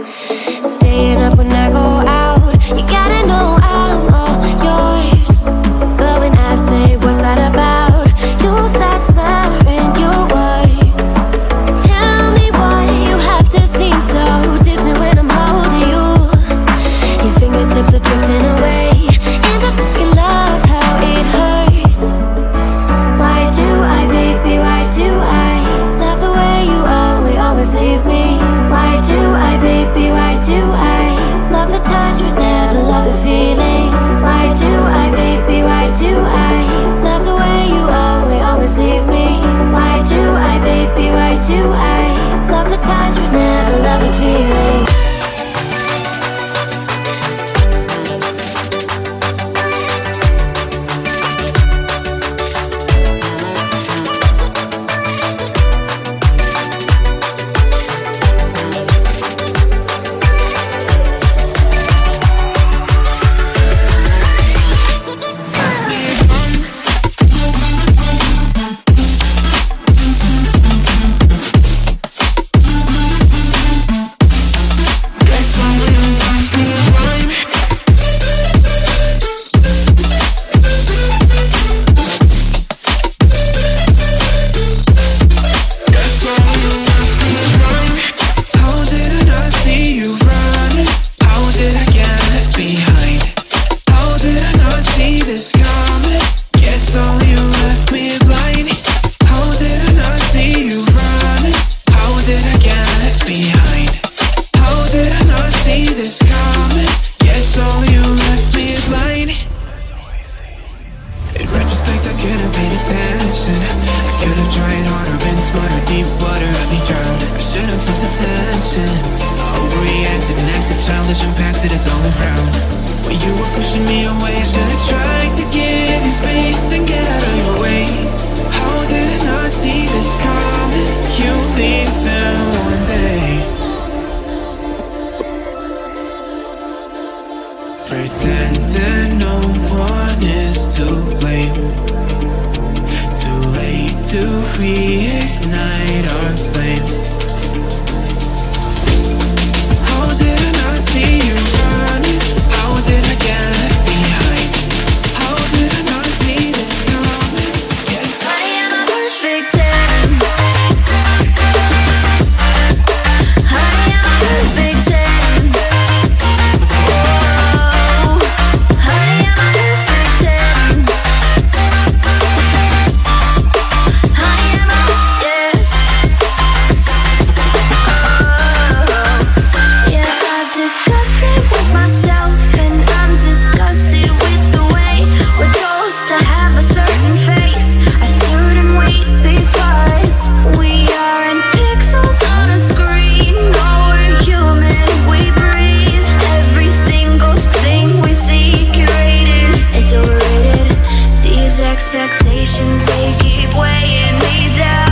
Staying up when I go out, you gotta know I'm all yours. But when I say what's that about, you start slurring your words. Tell me why you have to seem so distant when I'm holding you. Your fingertips are drifting away, and I fucking love how it hurts. Why do I, baby, why do I love the way you always leave me? Why do I, baby, why do I love the touch but never love the feeling? Why do I, baby, why do I love the way you always leave me? Why do I, baby, why do I love the touch but never love the feeling? Pretending no one is to blame. Too late to reignite our flame. How did I not see you running? How did I get left behind? How did I not see this coming? Yes, I am a perfect 10. I am a perfect 10. Expectations, they keep weighing me down.